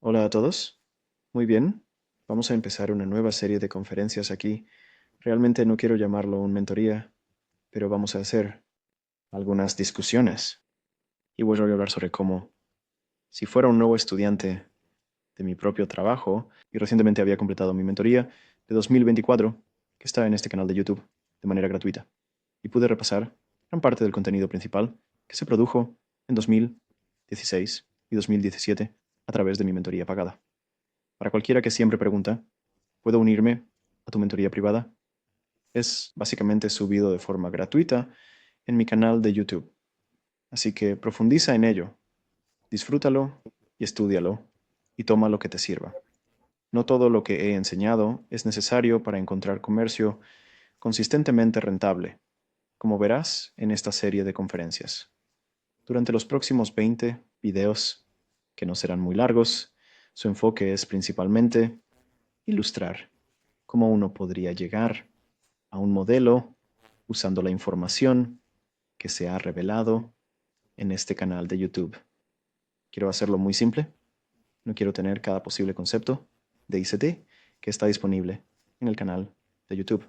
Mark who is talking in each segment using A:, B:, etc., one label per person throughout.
A: Hola a todos. Muy bien. Vamos a empezar una nueva serie de conferencias aquí. Realmente no quiero llamarlo un mentoría, pero vamos a hacer algunas discusiones. Y voy a hablar sobre cómo, si fuera un nuevo estudiante de mi propio trabajo, y recientemente había completado mi mentoría de 2024, que está en este canal de YouTube, de manera gratuita. Y pude repasar gran parte del contenido principal que se produjo en 2016 y 2017 a través de mi mentoría pagada. Para cualquiera que siempre pregunta, ¿puedo unirme a tu mentoría privada? Es básicamente subido de forma gratuita en mi canal de YouTube. Así que profundiza en ello, disfrútalo y estúdialo y toma lo que te sirva. No todo lo que he enseñado es necesario para encontrar comercio consistentemente rentable, como verás en esta serie de conferencias. Durante los próximos 20 videos, que no serán muy largos, su enfoque es principalmente ilustrar cómo uno podría llegar a un modelo usando la información que se ha revelado en este canal de YouTube. Quiero hacerlo muy simple. No quiero tener cada posible concepto de ICT que está disponible en el canal de YouTube.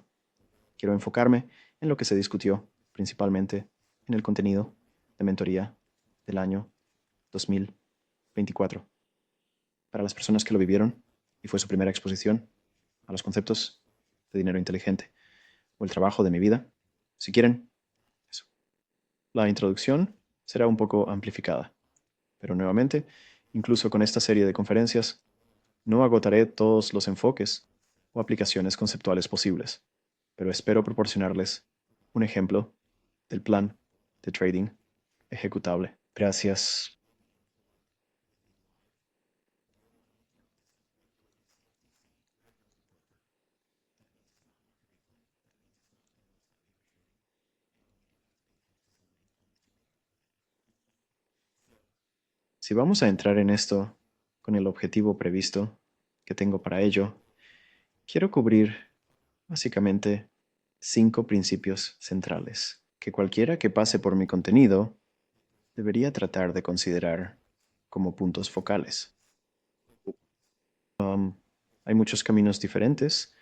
A: Quiero enfocarme en lo que se discutió principalmente en el contenido de mentoría del año 2024. Para las personas que lo vivieron y fue su primera exposición a los conceptos de dinero inteligente o el trabajo de mi vida, si quieren, eso. La introducción será un poco amplificada, pero nuevamente, incluso con esta serie de conferencias, no agotaré todos los enfoques o aplicaciones conceptuales posibles, pero espero proporcionarles un ejemplo del plan de trading ejecutable. Gracias. Si vamos a entrar en esto con el objetivo previsto que tengo para ello, quiero cubrir básicamente 5 principios centrales que cualquiera que pase por mi contenido debería tratar de considerar como puntos focales. Hay muchos caminos diferentes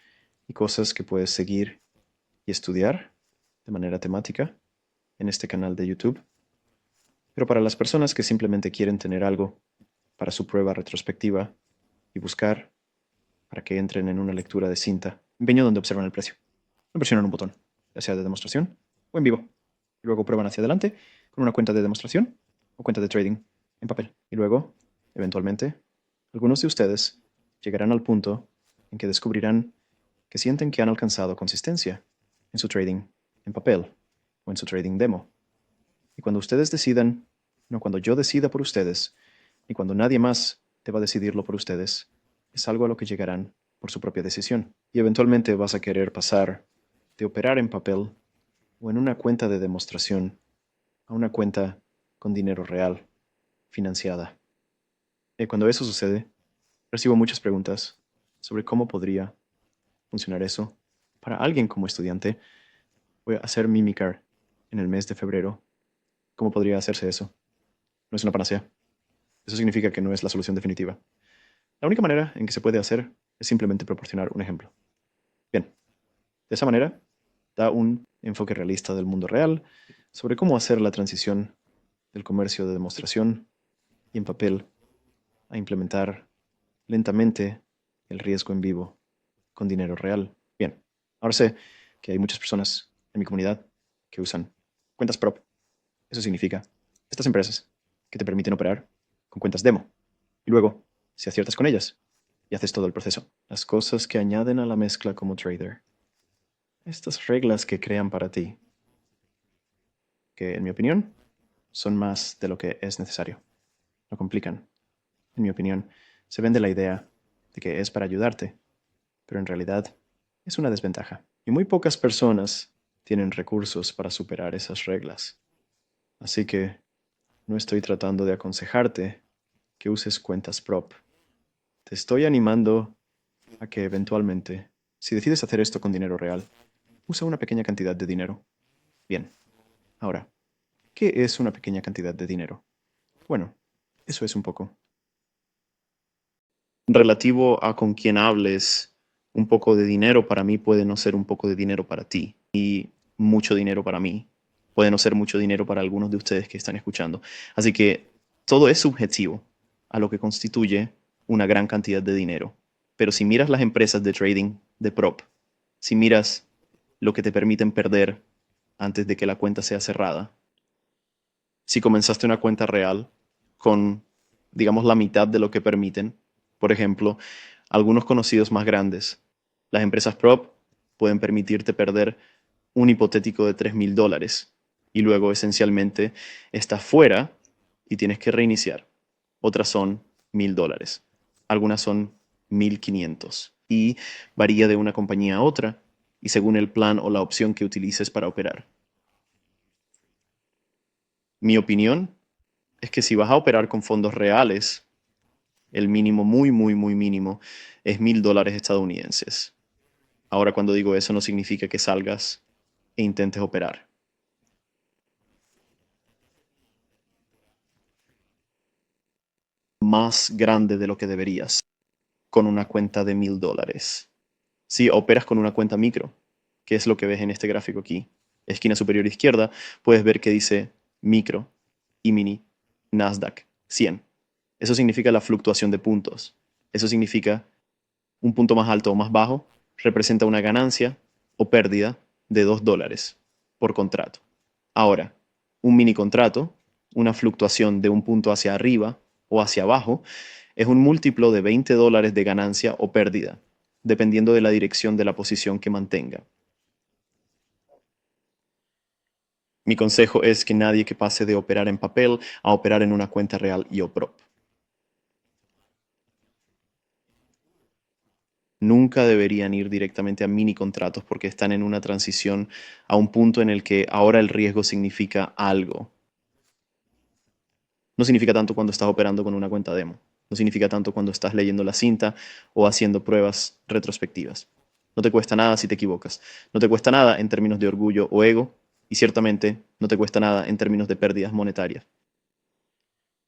A: y cosas que puedes seguir y estudiar de manera temática en este canal de YouTube, pero para las personas que simplemente quieren tener algo para su prueba retrospectiva y buscar para que entren en una lectura de cinta, empeño donde observan el precio. No presionan un botón, ya sea de demostración o en vivo, y luego prueban hacia adelante con una cuenta de demostración o cuenta de trading en papel. Y luego, eventualmente, algunos de ustedes llegarán al punto en que descubrirán que sienten que han alcanzado consistencia en su trading en papel o en su trading demo. Y cuando ustedes decidan, no cuando yo decida por ustedes, ni cuando nadie más deba decidirlo por ustedes, es algo a lo que llegarán por su propia decisión. Y eventualmente vas a querer pasar de operar en papel o en una cuenta de demostración a una cuenta con dinero real, financiada. Y cuando eso sucede, recibo muchas preguntas sobre cómo podría funcionar eso. Para alguien como estudiante, voy a hacer Mimicar en el mes de febrero. ¿Cómo podría hacerse eso? No es una panacea. Eso significa que no es la solución definitiva. La única manera en que se puede hacer es simplemente proporcionar un ejemplo. Bien, de esa manera, da un enfoque realista del mundo real sobre cómo hacer la transición del comercio de demostración y en papel a implementar lentamente el riesgo en vivo con dinero real. Bien, ahora sé que hay muchas personas en mi comunidad que usan cuentas prop. Eso significa estas empresas que te permiten operar con cuentas demo. Y luego, si aciertas con ellas y haces todo el proceso, las cosas que añaden a la mezcla como trader, estas reglas que crean para ti, que en mi opinión son más de lo que es necesario, lo complican. En mi opinión, se vende la idea de que es para ayudarte, pero en realidad es una desventaja. Y muy pocas personas tienen recursos para superar esas reglas. Así que no estoy tratando de aconsejarte que uses cuentas prop. Te estoy animando a que eventualmente, si decides hacer esto con dinero real, usa una pequeña cantidad de dinero. Bien, ahora, ¿qué es una pequeña cantidad de dinero? Bueno, eso es un poco Relativo a con quién hables, un poco de dinero para mí puede no ser un poco de dinero para ti y mucho dinero para mí. Puede no ser mucho dinero para algunos de ustedes que están escuchando. Así que todo es subjetivo a lo que constituye una gran cantidad de dinero. Pero si miras las empresas de trading de prop, si miras lo que te permiten perder antes de que la cuenta sea cerrada, si comenzaste una cuenta real con, digamos, la mitad de lo que permiten, por ejemplo, algunos conocidos más grandes, las empresas prop pueden permitirte perder un hipotético de $3,000 y luego esencialmente estás fuera y tienes que reiniciar. Otras son $1,000, algunas son 1,500 y varía de una compañía a otra y según el plan o la opción que utilices para operar. Mi opinión es que si vas a operar con fondos reales, el mínimo muy, muy, muy mínimo es $1,000 estadounidenses. Ahora, cuando digo eso, no significa que salgas e intentes operar. Más grande de lo que deberías con una cuenta de $1,000. Si operas con una cuenta micro, que es lo que ves en este gráfico aquí, esquina superior izquierda, puedes ver que dice micro y mini Nasdaq 100. Eso significa la fluctuación de puntos. Eso significa un punto más alto o más bajo representa una ganancia o pérdida de $2 por contrato. Ahora, un mini contrato, una fluctuación de un punto hacia arriba o hacia abajo, es un múltiplo de $20 de ganancia o pérdida, dependiendo de la dirección de la posición que mantenga. Mi consejo es que nadie que pase de operar en papel a operar en una cuenta real y o prop. Nunca deberían ir directamente a mini contratos porque están en una transición a un punto en el que ahora el riesgo significa algo. No significa tanto cuando estás operando con una cuenta demo. No significa tanto cuando estás leyendo la cinta o haciendo pruebas retrospectivas. No te cuesta nada si te equivocas. No te cuesta nada en términos de orgullo o ego y ciertamente no te cuesta nada en términos de pérdidas monetarias.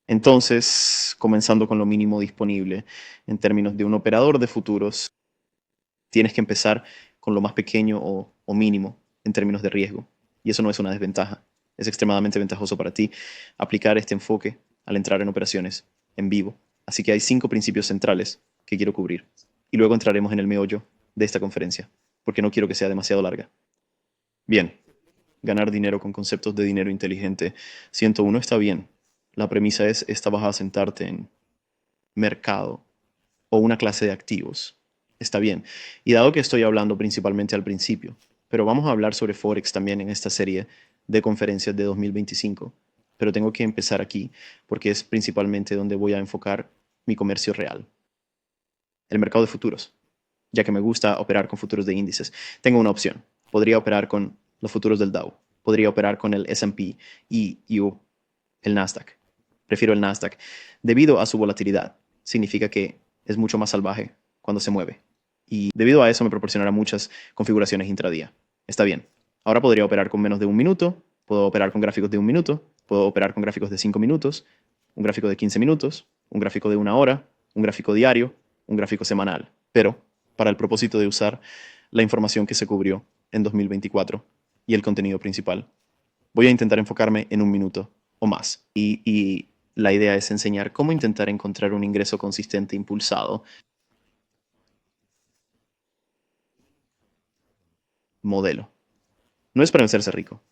A: Entonces, comenzando con lo mínimo disponible en términos de un operador de futuros, tienes que empezar con lo más pequeño o mínimo en términos de riesgo. Y eso no es una desventaja. Es extremadamente ventajoso para ti aplicar este enfoque al entrar en operaciones en vivo. Así que hay 5 principios centrales que quiero cubrir. Y luego entraremos en el meollo de esta conferencia, porque no quiero que sea demasiado larga. Bien, ganar dinero con conceptos de dinero inteligente. 101 está bien. La premisa es, esta vas a sentarte en mercado o una clase de activos. Está bien. Y dado que estoy hablando principalmente al principio, pero vamos a hablar sobre Forex también en esta serie de conferencias de 2025, pero tengo que empezar aquí porque es principalmente donde voy a enfocar mi comercio real, el mercado de futuros, ya que me gusta operar con futuros de índices. Tengo una opción. Podría operar con los futuros del Dow, podría operar con el S&P y el Nasdaq. Prefiero el Nasdaq debido a su volatilidad. Significa que es mucho más salvaje cuando se mueve. Y debido a eso me proporcionará muchas configuraciones intradía. Está bien. Ahora podría operar con menos de un minuto, puedo operar con gráficos de un minuto, puedo operar con gráficos de 5 minutos, un gráfico de 15 minutos, un gráfico de una hora, un gráfico diario, un gráfico semanal. Pero para el propósito de usar la información que se cubrió en 2024 y el contenido principal, voy a intentar enfocarme en un minuto o más. Y la idea es enseñar cómo intentar encontrar un ingreso consistente impulsado. Modelo. No es para hacerse rico.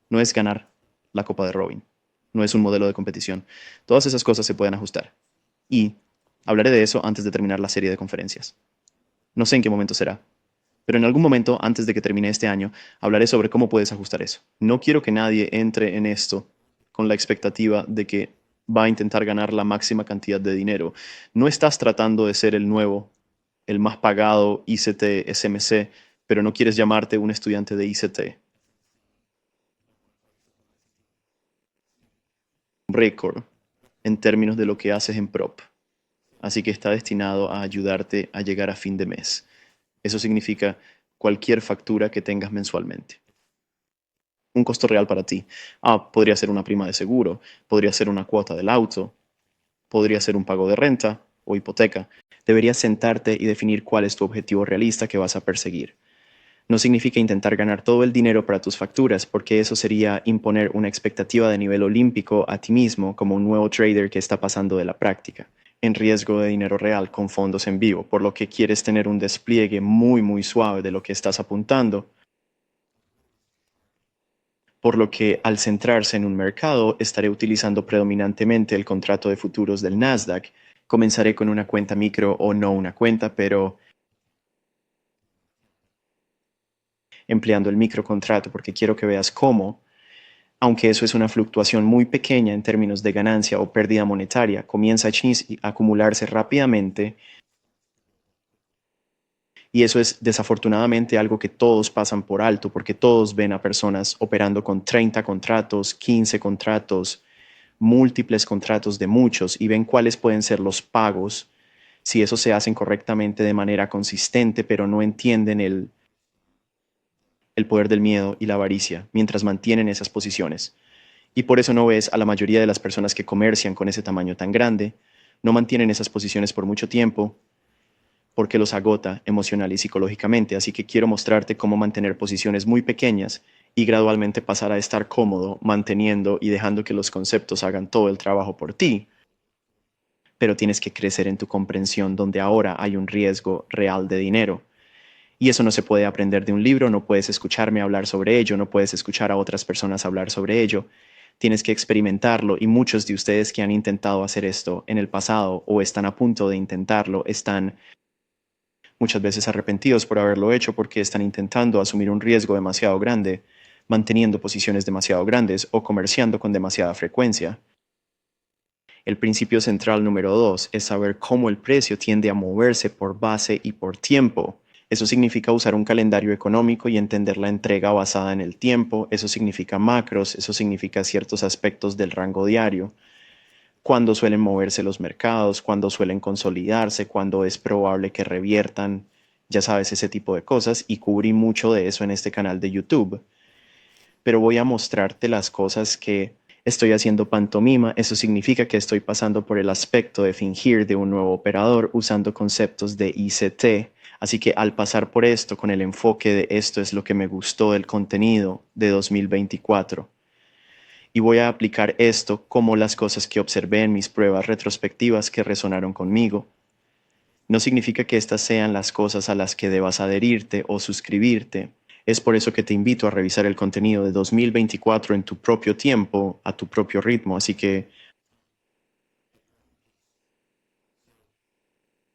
A: No es ganar la Copa de Robin. No es un modelo de competición. Todas esas cosas se pueden ajustar. Y hablaré de eso antes de terminar la serie de conferencias. No sé en qué momento será, pero en algún momento antes de que termine este año hablaré sobre cómo puedes ajustar eso. No quiero que nadie entre en esto con la expectativa de que va a intentar ganar la máxima cantidad de dinero. No estás tratando de ser el nuevo, el más pagado ICT SMC, pero no quieres llamarte un estudiante de ICT. Récord en términos de lo que haces en prop. Así que está destinado a ayudarte a llegar a fin de mes. Eso significa cualquier factura que tengas mensualmente. Un costo real para ti. Podría ser una prima de seguro, podría ser una cuota del auto, podría ser un pago de renta o hipoteca, Deberías sentarte y definir cuál es tu objetivo realista que vas a perseguir. No significa intentar ganar todo el dinero para tus facturas, porque eso sería imponer una expectativa de nivel olímpico a ti mismo como un nuevo trader que está pasando de la práctica, en riesgo de dinero real con fondos en vivo, por lo que quieres tener un despliegue muy suave de lo que estás apuntando, por lo que al centrarse en un mercado estaré utilizando predominantemente el contrato de futuros del Nasdaq. Comenzaré con una cuenta micro o no una cuenta, pero empleando el microcontrato porque quiero que veas cómo, aunque eso es una fluctuación muy pequeña en términos de ganancia o pérdida monetaria, comienza a acumularse rápidamente y eso es desafortunadamente algo que todos pasan por alto porque todos ven a personas operando con 30 contratos, 15 contratos, múltiples contratos de muchos y ven cuáles pueden ser los pagos si eso se hacen correctamente de manera consistente, pero no entienden el poder del miedo y la avaricia mientras mantienen esas posiciones. Y por eso no ves a la mayoría de las personas que comercian con ese tamaño tan grande, no mantienen esas posiciones por mucho tiempo porque los agota emocional y psicológicamente. Así que quiero mostrarte cómo mantener posiciones muy pequeñas y gradualmente pasar a estar cómodo manteniendo y dejando que los conceptos hagan todo el trabajo por ti. Pero tienes que crecer en tu comprensión donde ahora hay un riesgo real de dinero. Y eso no se puede aprender de un libro, no puedes escucharme hablar sobre ello, no puedes escuchar a otras personas hablar sobre ello. Tienes que experimentarlo y muchos de ustedes que han intentado hacer esto en el pasado o están a punto de intentarlo están muchas veces arrepentidos por haberlo hecho porque están intentando asumir un riesgo demasiado grande, manteniendo posiciones demasiado grandes o comerciando con demasiada frecuencia. El principio central número 2 es saber cómo el precio tiende a moverse por base y por tiempo. Eso significa usar un calendario económico y entender la entrega basada en el tiempo. Eso significa macros, eso significa ciertos aspectos del rango diario. Cuándo suelen moverse los mercados, cuándo suelen consolidarse, cuándo es probable que reviertan, ya sabes, ese tipo de cosas. Y cubrí mucho de eso en este canal de YouTube. Pero voy a mostrarte las cosas que estoy haciendo pantomima. Eso significa que estoy pasando por el aspecto de fingir de un nuevo operador usando conceptos de ICT. Así que al pasar por esto con el enfoque de esto es lo que me gustó del contenido de 2024. Y voy a aplicar esto como las cosas que observé en mis pruebas retrospectivas que resonaron conmigo. No significa que estas sean las cosas a las que debas adherirte o suscribirte. Es por eso que te invito a revisar el contenido de 2024 en tu propio tiempo, a tu propio ritmo. Así que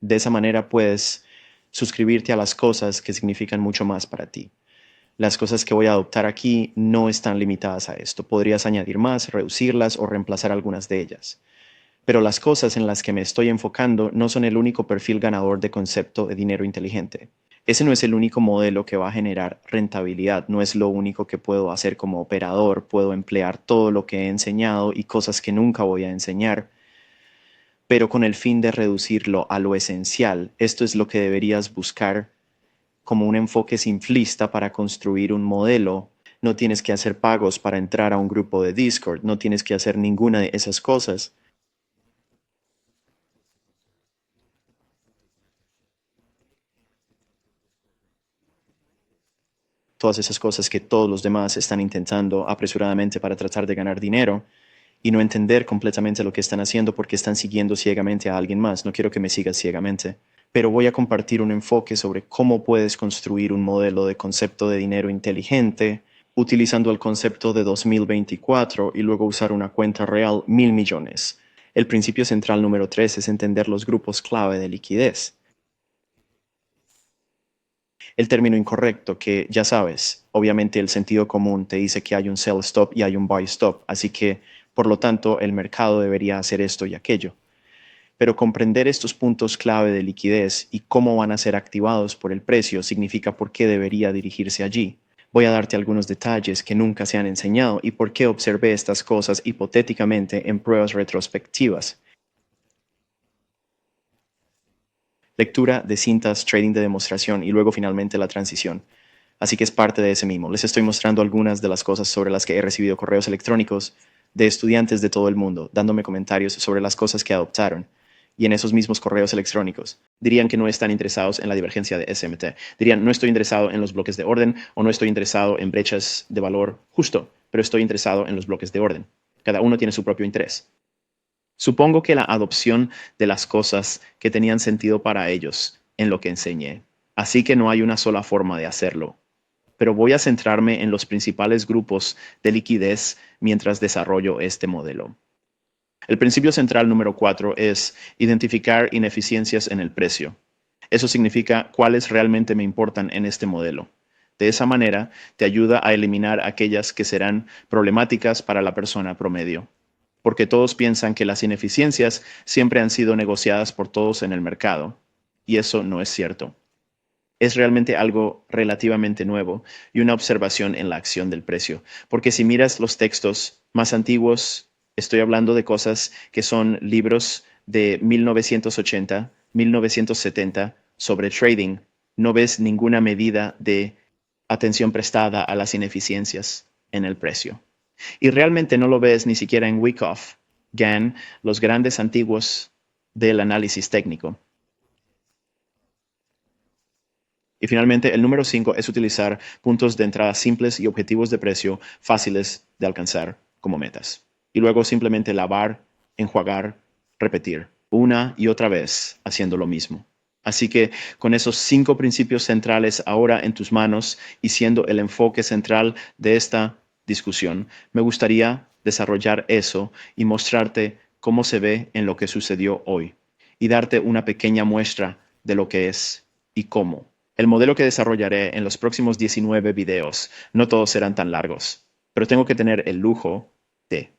A: de esa manera puedes suscribirte a las cosas que significan mucho más para ti. Las cosas que voy a adoptar aquí no están limitadas a esto. Podrías añadir más, reducirlas o reemplazar algunas de ellas. Pero las cosas en las que me estoy enfocando no son el único perfil ganador de concepto de dinero inteligente. Ese no es el único modelo que va a generar rentabilidad, no es lo único que puedo hacer como operador, puedo emplear todo lo que he enseñado y cosas que nunca voy a enseñar, pero con el fin de reducirlo a lo esencial. Esto es lo que deberías buscar como un enfoque simplista para construir un modelo. No tienes que hacer pagos para entrar a un grupo de Discord, no tienes que hacer ninguna de esas cosas. Todas esas cosas que todos los demás están intentando apresuradamente para tratar de ganar dinero y no entender completamente lo que están haciendo porque están siguiendo ciegamente a alguien más. No quiero que me sigas ciegamente, pero voy a compartir un enfoque sobre cómo puedes construir un modelo de concepto de dinero inteligente utilizando el concepto de 2024 y luego usar una cuenta real 1.000 millones. El principio central número 3 es entender los grupos clave de liquidez. El término incorrecto que ya sabes, obviamente el sentido común te dice que hay un sell stop y hay un buy stop, así que por lo tanto el mercado debería hacer esto y aquello. Pero comprender estos puntos clave de liquidez y cómo van a ser activados por el precio significa por qué debería dirigirse allí. Voy a darte algunos detalles que nunca se han enseñado y por qué observé estas cosas hipotéticamente en pruebas retrospectivas. Lectura de cintas, trading de demostración y luego finalmente la transición. Así que es parte de ese mismo. Les estoy mostrando algunas de las cosas sobre las que he recibido correos electrónicos de estudiantes de todo el mundo, dándome comentarios sobre las cosas que adoptaron. y en esos mismos correos electrónicos. Dirían que no están interesados en la divergencia de SMT. Dirían, no estoy interesado en los bloques de orden o no estoy interesado en brechas de valor justo, pero estoy interesado en los bloques de orden. Cada uno tiene su propio interés. Supongo que la adopción de las cosas que tenían sentido para ellos en lo que enseñé. Así que no hay una sola forma de hacerlo. Pero voy a centrarme en los principales grupos de liquidez mientras desarrollo este modelo. El principio central número 4 es identificar ineficiencias en el precio. Eso significa cuáles realmente me importan en este modelo. De esa manera, te ayuda a eliminar aquellas que serán problemáticas para la persona promedio. Porque todos piensan que las ineficiencias siempre han sido negociadas por todos en el mercado. Y eso no es cierto. Es realmente algo relativamente nuevo y una observación en la acción del precio. Porque si miras los textos más antiguos, estoy hablando de cosas que son libros de 1980, 1970 sobre trading, no ves ninguna medida de atención prestada a las ineficiencias en el precio. Y realmente no lo ves ni siquiera en Wyckoff, Gann, los grandes antiguos del análisis técnico. Y finalmente, el número 5 es utilizar puntos de entrada simples y objetivos de precio fáciles de alcanzar como metas. Y luego simplemente lavar, enjuagar, repetir, una y otra vez haciendo lo mismo. Así que con esos 5 principios centrales ahora en tus manos y siendo el enfoque central de esta discusión, me gustaría desarrollar eso y mostrarte cómo se ve en lo que sucedió hoy y darte una pequeña muestra de lo que es y cómo. El modelo que desarrollaré en los próximos 19 videos, no todos serán tan largos, pero tengo que tener el lujo de.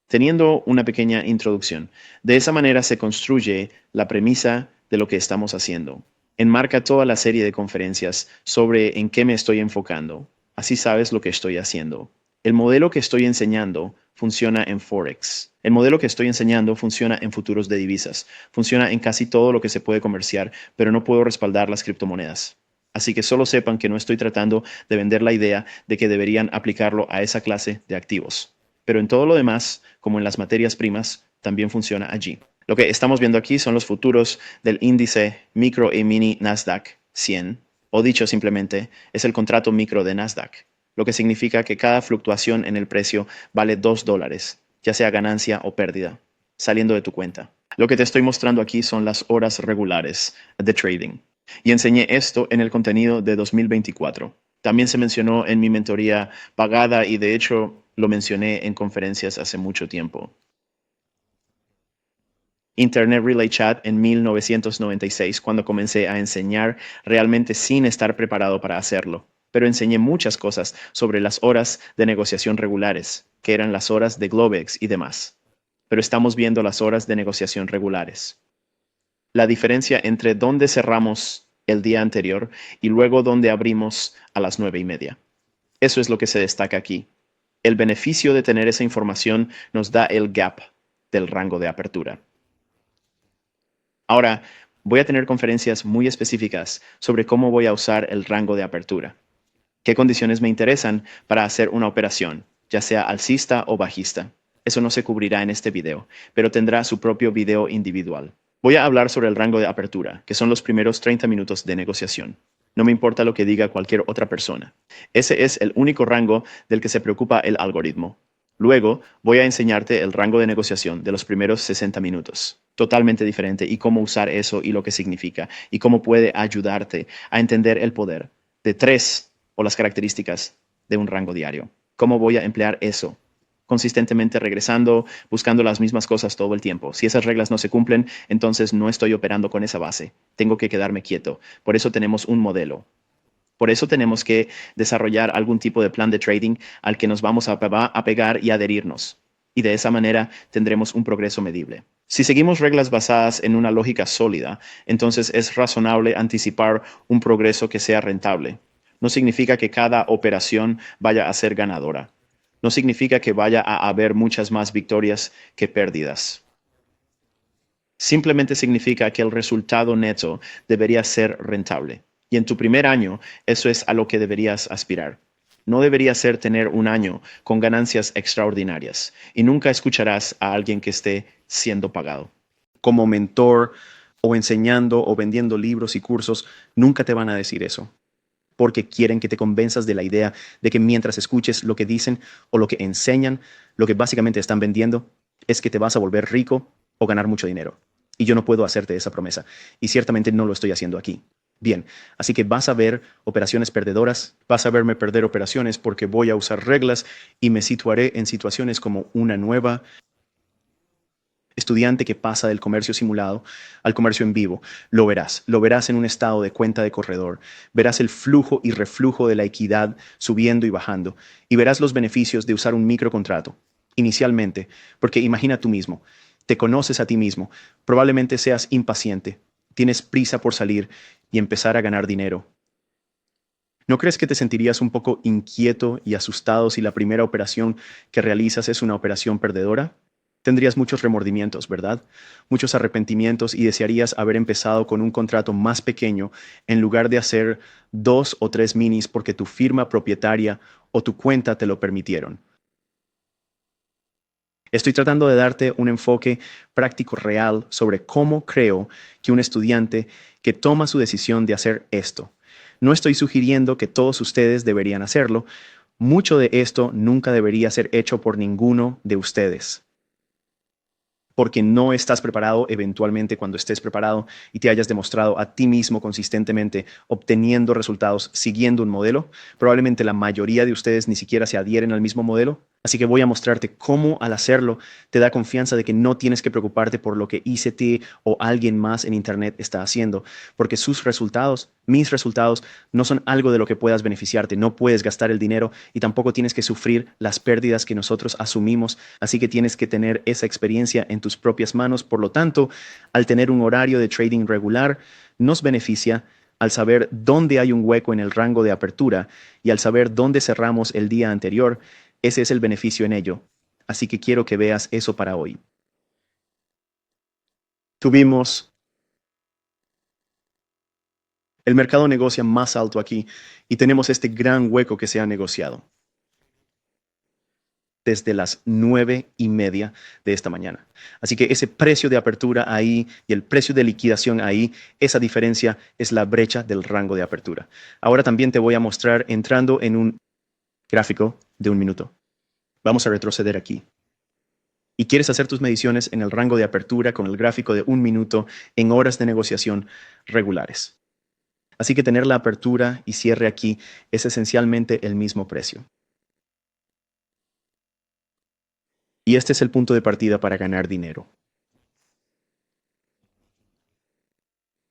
A: Teniendo una pequeña introducción, de esa manera se construye la premisa de lo que estamos haciendo. Enmarca toda la serie de conferencias sobre en qué me estoy enfocando. Así sabes lo que estoy haciendo. El modelo que estoy enseñando funciona en Forex. El modelo que estoy enseñando funciona en futuros de divisas. Funciona en casi todo lo que se puede comerciar, pero no puedo respaldar las criptomonedas. Así que solo sepan que no estoy tratando de vender la idea de que deberían aplicarlo a esa clase de activos. Pero en todo lo demás, como en las materias primas, también funciona allí. Lo que estamos viendo aquí son los futuros del índice micro y mini Nasdaq 100, o dicho simplemente, es el contrato micro de Nasdaq, lo que significa que cada fluctuación en el precio vale $2, ya sea ganancia o pérdida, saliendo de tu cuenta. Lo que te estoy mostrando aquí son las horas regulares de trading. Y enseñé esto en el contenido de 2024. También se mencionó en mi mentoría pagada y de hecho lo mencioné en conferencias hace mucho tiempo. Internet Relay Chat en 1996, cuando comencé a enseñar realmente sin estar preparado para hacerlo. Pero enseñé muchas cosas sobre las horas de negociación regulares, que eran las horas de Globex y demás. Pero estamos viendo las horas de negociación regulares. La diferencia entre dónde cerramos el día anterior y luego dónde abrimos a las 9:30. Eso es lo que se destaca aquí. El beneficio de tener esa información nos da el gap del rango de apertura. Ahora, voy a tener conferencias muy específicas sobre cómo voy a usar el rango de apertura. ¿Qué condiciones me interesan para hacer una operación, ya sea alcista o bajista? Eso no se cubrirá en este video, pero tendrá su propio video individual. Voy a hablar sobre el rango de apertura, que son los primeros 30 minutos de negociación. No me importa lo que diga cualquier otra persona. Ese es el único rango del que se preocupa el algoritmo. Luego voy a enseñarte el rango de negociación de los primeros 60 minutos. Totalmente diferente y cómo usar eso y lo que significa y cómo puede ayudarte a entender el poder de 3 o las características de un rango diario. ¿Cómo voy a emplear eso? Consistentemente regresando, buscando las mismas cosas todo el tiempo. Si esas reglas no se cumplen, entonces no estoy operando con esa base. Tengo que quedarme quieto. Por eso tenemos un modelo. Por eso tenemos que desarrollar algún tipo de plan de trading al que nos vamos a pegar y adherirnos. Y de esa manera tendremos un progreso medible. Si seguimos reglas basadas en una lógica sólida, entonces es razonable anticipar un progreso que sea rentable. No significa que cada operación vaya a ser ganadora. No significa que vaya a haber muchas más victorias que pérdidas. Simplemente significa que el resultado neto debería ser rentable. Y en tu primer año, eso es a lo que deberías aspirar. no debería ser tener un año con ganancias extraordinarias y nunca escucharás a alguien que esté siendo pagado. Como mentor o enseñando o vendiendo libros y cursos, nunca te van a decir eso, porque quieren que te convenzas de la idea de que mientras escuches lo que dicen o lo que enseñan, lo que básicamente están vendiendo es que te vas a volver rico o ganar mucho dinero. Y yo no puedo hacerte esa promesa, y ciertamente no lo estoy haciendo aquí. Bien, así que vas a ver operaciones perdedoras, vas a verme perder operaciones porque voy a usar reglas y me situaré en situaciones como una nueva estudiante que pasa del comercio simulado al comercio en vivo. Lo verás en un estado de cuenta de corredor, verás el flujo y reflujo de la equidad subiendo y bajando, y verás los beneficios de usar un microcontrato. Inicialmente, porque imagina tú mismo, te conoces a ti mismo, probablemente seas impaciente, tienes prisa por salir y empezar a ganar dinero. ¿No crees que te sentirías un poco inquieto y asustado si la primera operación que realizas es una operación perdedora? Tendrías muchos remordimientos, ¿verdad? Muchos arrepentimientos y desearías haber empezado con un contrato más pequeño en lugar de hacer 2 o 3 minis porque tu firma propietaria o tu cuenta te lo permitieron. Estoy tratando de darte un enfoque práctico real sobre cómo creo que un estudiante que toma su decisión de hacer esto. No estoy sugiriendo que todos ustedes deberían hacerlo. Mucho de esto nunca debería ser hecho por ninguno de ustedes, porque no estás preparado eventualmente cuando estés preparado y te hayas demostrado a ti mismo consistentemente obteniendo resultados siguiendo un modelo. Probablemente la mayoría de ustedes ni siquiera se adhieren al mismo modelo. Así que voy a mostrarte cómo al hacerlo te da confianza de que no tienes que preocuparte por lo que ICT o alguien más en Internet está haciendo, porque sus resultados, mis resultados, no son algo de lo que puedas beneficiarte. No puedes gastar el dinero y tampoco tienes que sufrir las pérdidas que nosotros asumimos. Así que tienes que tener esa experiencia en tus propias manos. Por lo tanto, al tener un horario de trading regular, nos beneficia al saber dónde hay un hueco en el rango de apertura y al saber dónde cerramos el día anterior. Ese es el beneficio en ello. Así que quiero que veas eso para hoy. Tuvimos el mercado negocia más alto aquí y tenemos este gran hueco que se ha negociado desde las 9:30 de esta mañana. Así que ese precio de apertura ahí y el precio de liquidación ahí, esa diferencia es la brecha del rango de apertura. Ahora también te voy a mostrar entrando en un gráfico de 1 minuto. Vamos a retroceder aquí. Y quieres hacer tus mediciones en el rango de apertura con el gráfico de 1 minuto en horas de negociación regulares. Así que tener la apertura y cierre aquí es esencialmente el mismo precio. Y este es el punto de partida para ganar dinero.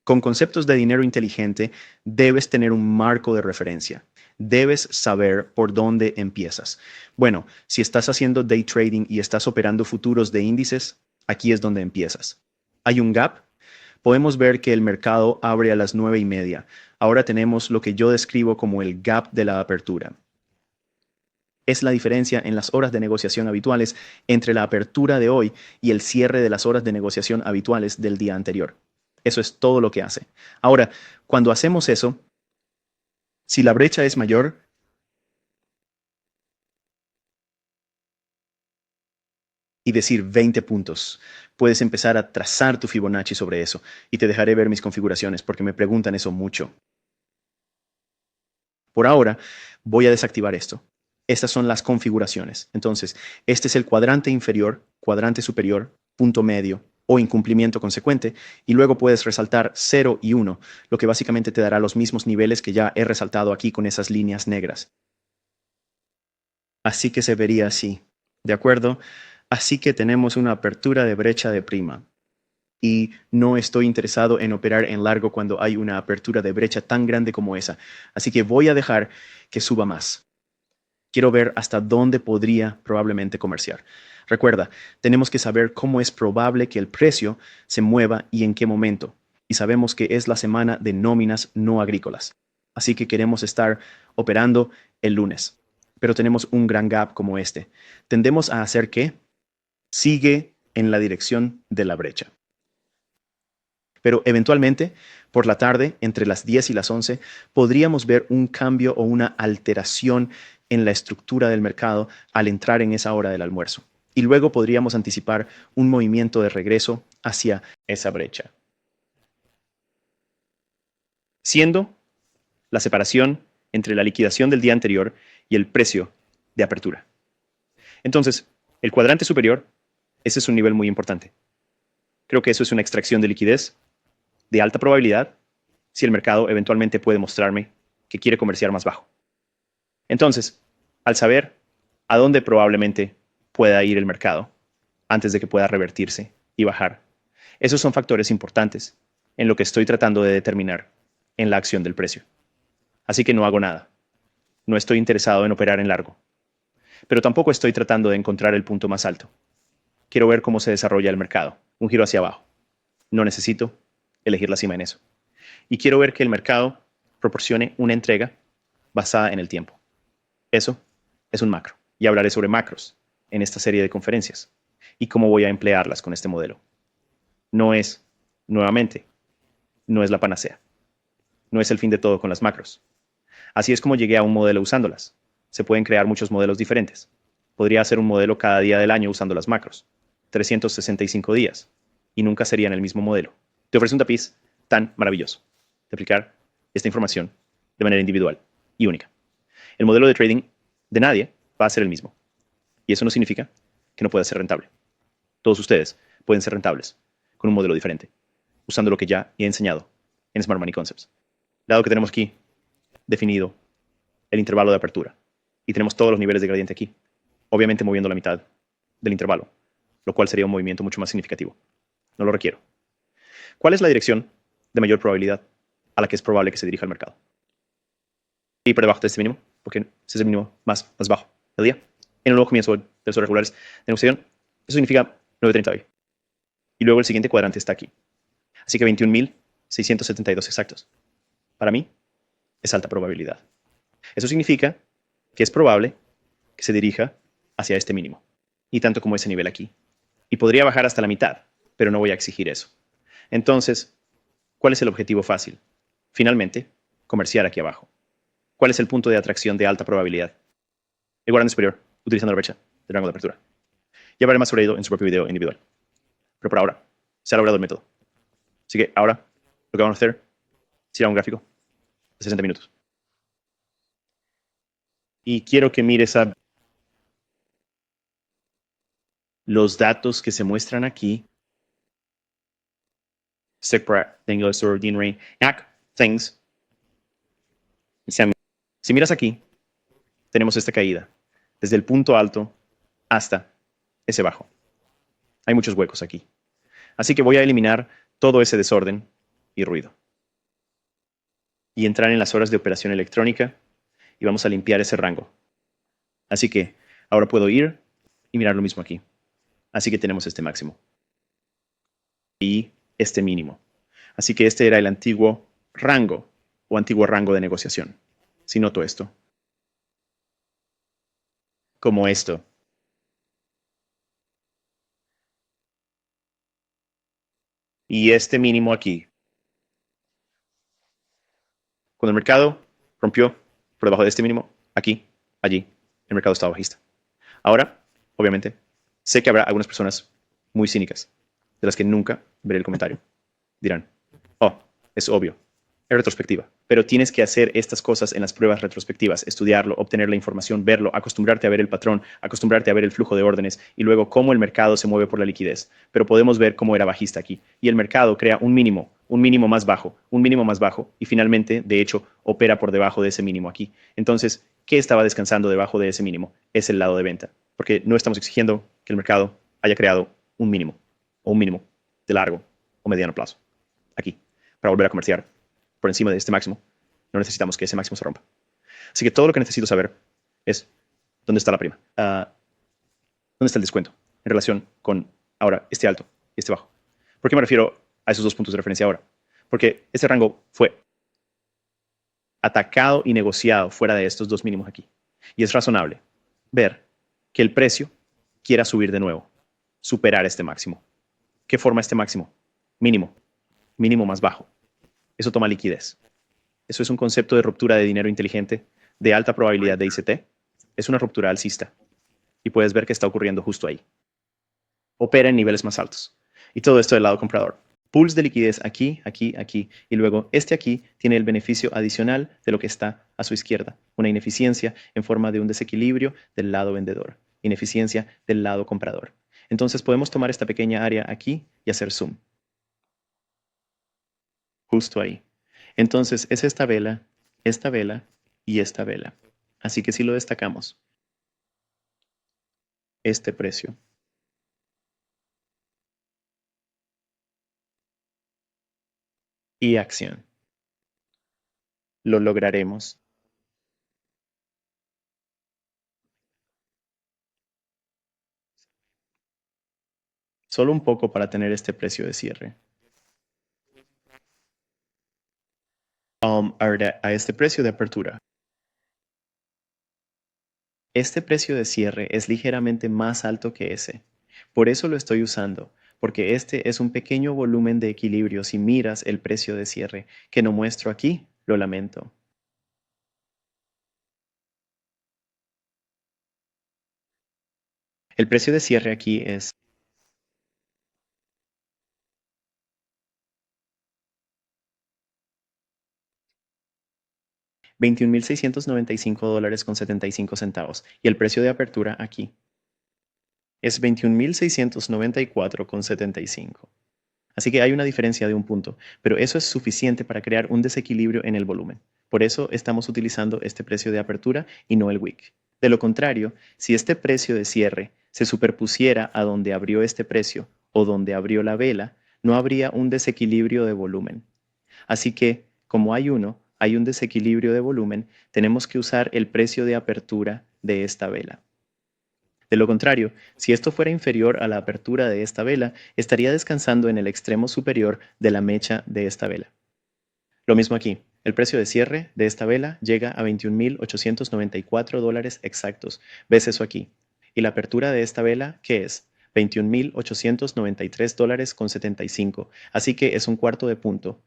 A: Con conceptos de dinero inteligente, debes tener un marco de referencia. Debes saber por dónde empiezas. Bueno, si estás haciendo day trading y estás operando futuros de índices, aquí es donde empiezas. Hay un gap. Podemos ver que el mercado abre a las 9:30. Ahora tenemos lo que yo describo como el gap de la apertura. Es la diferencia en las horas de negociación habituales entre la apertura de hoy y el cierre de las horas de negociación habituales del día anterior. Eso es todo lo que hace. Ahora, cuando hacemos eso, si la brecha es mayor, y decir 20 puntos, puedes empezar a trazar tu Fibonacci sobre eso y te dejaré ver mis configuraciones porque me preguntan eso mucho. Por ahora, voy a desactivar esto. Estas son las configuraciones. Entonces, este es el cuadrante inferior, cuadrante superior, punto medio o incumplimiento consecuente, y luego puedes resaltar 0 y 1, lo que básicamente te dará los mismos niveles que ya he resaltado aquí con esas líneas negras. Así que se vería así, ¿de acuerdo? Así que tenemos una apertura de brecha de prima. Y no estoy interesado en operar en largo cuando hay una apertura de brecha tan grande como esa. Así que voy a dejar que suba más. Quiero ver hasta dónde podría probablemente comerciar. Recuerda, tenemos que saber cómo es probable que el precio se mueva y en qué momento. Y sabemos que es la semana de nóminas no agrícolas. Así que queremos estar operando el lunes. Pero tenemos un gran gap como este. Tendemos a hacer que sigue en la dirección de la brecha. Pero eventualmente, por la tarde, entre las 10 y las 11, podríamos ver un cambio o una alteración en la estructura del mercado al entrar en esa hora del almuerzo. Y luego podríamos anticipar un movimiento de regreso hacia esa brecha, siendo la separación entre la liquidación del día anterior y el precio de apertura. Entonces, el cuadrante superior, ese es un nivel muy importante. Creo que eso es una extracción de liquidez de alta probabilidad si el mercado eventualmente puede mostrarme que quiere comerciar más bajo. Entonces, al saber a dónde probablemente pueda ir el mercado antes de que pueda revertirse y bajar, esos son factores importantes en lo que estoy tratando de determinar en la acción del precio. Así que no hago nada. No estoy interesado en operar en largo. Pero tampoco estoy tratando de encontrar el punto más alto. Quiero ver cómo se desarrolla el mercado, un giro hacia abajo. No necesito elegir la cima en eso. Y quiero ver que el mercado proporcione una entrega basada en el tiempo. Eso es un macro. Y hablaré sobre macros en esta serie de conferencias y cómo voy a emplearlas con este modelo. No es, nuevamente, no es la panacea. No es el fin de todo con las macros. Así es como llegué a un modelo usándolas. Se pueden crear muchos modelos diferentes. Podría hacer un modelo cada día del año usando las macros. 365 días. Y nunca serían el mismo modelo. Te ofrece un tapiz tan maravilloso de aplicar esta información de manera individual y única. El modelo de trading de nadie va a ser el mismo. Y eso no significa que no pueda ser rentable. Todos ustedes pueden ser rentables con un modelo diferente, usando lo que ya he enseñado en Smart Money Concepts. Dado que tenemos aquí definido el intervalo de apertura y tenemos todos los niveles de gradiente aquí, obviamente moviendo la mitad del intervalo, lo cual sería un movimiento mucho más significativo. No lo requiero. ¿Cuál es la dirección de mayor probabilidad a la que es probable que se dirija el mercado? Y por debajo de este mínimo, porque ese es el mínimo más bajo del día. En el nuevo comienzo de los regulares de negociación, eso significa 9.30 hoy. Y luego el siguiente cuadrante está aquí. Así que 21.672 exactos. Para mí, es alta probabilidad. Eso significa que es probable que se dirija hacia este mínimo, y tanto como ese nivel aquí. Y podría bajar hasta la mitad, pero no voy a exigir eso. Entonces, ¿cuál es el objetivo fácil? Finalmente, comerciar aquí abajo. ¿Cuál es el punto de atracción de alta probabilidad? El cuadrante superior, utilizando la brecha del rango de apertura. Ya hablaré más sobre ello en su propio video individual. Pero por ahora, se ha logrado el método. Así que ahora, lo que vamos a hacer será un gráfico de 60 minutos. Y quiero que mires a los datos que se muestran aquí. Things. Si miras aquí, tenemos esta caída, desde el punto alto hasta ese bajo. Hay muchos huecos aquí. Así que voy a eliminar todo ese desorden y ruido. Y entrar en las horas de operación electrónica y vamos a limpiar ese rango. Así que ahora puedo ir y mirar lo mismo aquí. Así que tenemos este máximo y este mínimo. Así que este era el antiguo rango o antiguo rango de negociación. Si noto esto, como esto. Y este mínimo aquí. Cuando el mercado rompió por debajo de este mínimo, aquí, allí, el mercado estaba bajista. Ahora, obviamente, sé que habrá algunas personas muy cínicas, de las que nunca veré el comentario. Dirán, oh, es obvio, es retrospectiva. Pero tienes que hacer estas cosas en las pruebas retrospectivas, estudiarlo, obtener la información, verlo, acostumbrarte a ver el patrón, acostumbrarte a ver el flujo de órdenes y luego cómo el mercado se mueve por la liquidez. Pero podemos ver cómo era bajista aquí. Y el mercado crea un mínimo más bajo, un mínimo más bajo y finalmente, de hecho, opera por debajo de ese mínimo aquí. Entonces, ¿qué estaba descansando debajo de ese mínimo? Es el lado de venta. Porque no estamos exigiendo que el mercado haya creado un mínimo o un mínimo de largo o mediano plazo aquí para volver a comerciar por encima de este máximo. No necesitamos que ese máximo se rompa. Así que todo lo que necesito saber es dónde está la prima, dónde está el descuento en relación con ahora este alto y este bajo. ¿Por qué me refiero a esos dos puntos de referencia ahora? Porque ese rango fue atacado y negociado fuera de estos dos mínimos aquí. Y es razonable ver que el precio quiera subir de nuevo, superar este máximo. ¿Qué forma este máximo? Mínimo, mínimo más bajo. Eso toma liquidez. Eso es un concepto de ruptura de dinero inteligente de alta probabilidad de ICT Es una ruptura alcista. Y puedes ver que está ocurriendo justo ahí. Opera en niveles más altos. Y todo esto del lado comprador. Pools de liquidez aquí, aquí, aquí. Y luego este aquí tiene el beneficio adicional de lo que está a su izquierda. Una ineficiencia en forma de un desequilibrio del lado vendedor. Ineficiencia del lado comprador. Entonces podemos tomar esta pequeña área aquí y hacer zoom. Justo ahí. Entonces es esta vela y esta vela. Así que si lo destacamos, este precio. Y acción. Lo lograremos. Solo un poco para tener este precio de cierre. A este precio de apertura. Este precio de cierre es ligeramente más alto que ese. Por eso lo estoy usando, porque este es un pequeño volumen de equilibrio si miras el precio de cierre, que no muestro aquí, lo lamento. El precio de cierre aquí es $21,695.75 y el precio de apertura aquí es $21,694.75. Así que hay una diferencia de un punto, pero eso es suficiente para crear un desequilibrio en el volumen. Por eso estamos utilizando este precio de apertura y no el wick. De lo contrario, si este precio de cierre se superpusiera a donde abrió este precio o donde abrió la vela, no habría un desequilibrio de volumen. Así que, como hay un desequilibrio de volumen, tenemos que usar el precio de apertura de esta vela. De lo contrario, si esto fuera inferior a la apertura de esta vela, estaría descansando en el extremo superior de la mecha de esta vela. Lo mismo aquí. El precio de cierre de esta vela llega a $21,894 exactos. ¿Ves eso aquí? Y la apertura de esta vela, ¿qué es? $21,893.75. Así que es un cuarto de punto.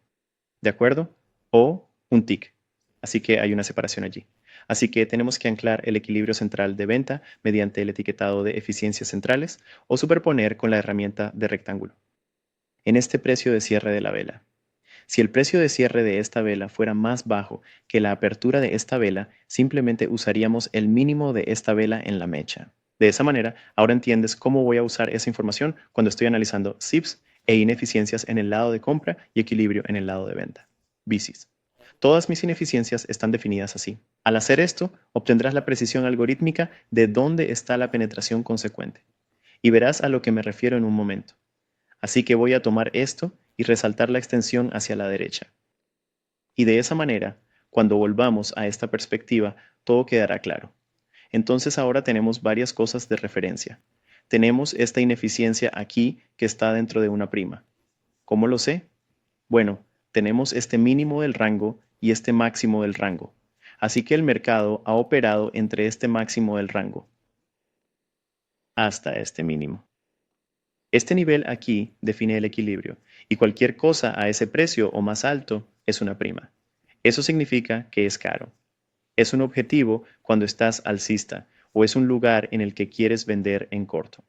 A: ¿De acuerdo? O un tick. Así que hay una separación allí. Así que tenemos que anclar el equilibrio central de venta mediante el etiquetado de eficiencias centrales o superponer con la herramienta de rectángulo. En este precio de cierre de la vela. Si el precio de cierre de esta vela fuera más bajo que la apertura de esta vela, simplemente usaríamos el mínimo de esta vela en la mecha. De esa manera, ahora entiendes cómo voy a usar esa información cuando estoy analizando SIPs e ineficiencias en el lado de compra y equilibrio en el lado de venta. BICIS. Todas mis ineficiencias están definidas así. Al hacer esto, obtendrás la precisión algorítmica de dónde está la penetración consecuente. Y verás a lo que me refiero en un momento. Así que voy a tomar esto y resaltar la extensión hacia la derecha. Y de esa manera, cuando volvamos a esta perspectiva, todo quedará claro. Entonces ahora tenemos varias cosas de referencia. Tenemos esta ineficiencia aquí que está dentro de una prima. ¿Cómo lo sé? Bueno, tenemos este mínimo del rango y este máximo del rango. Así que el mercado ha operado entre este máximo del rango hasta este mínimo. Este nivel aquí define el equilibrio y cualquier cosa a ese precio o más alto es una prima. Eso significa que es caro. Es un objetivo cuando estás alcista o es un lugar en el que quieres vender en corto.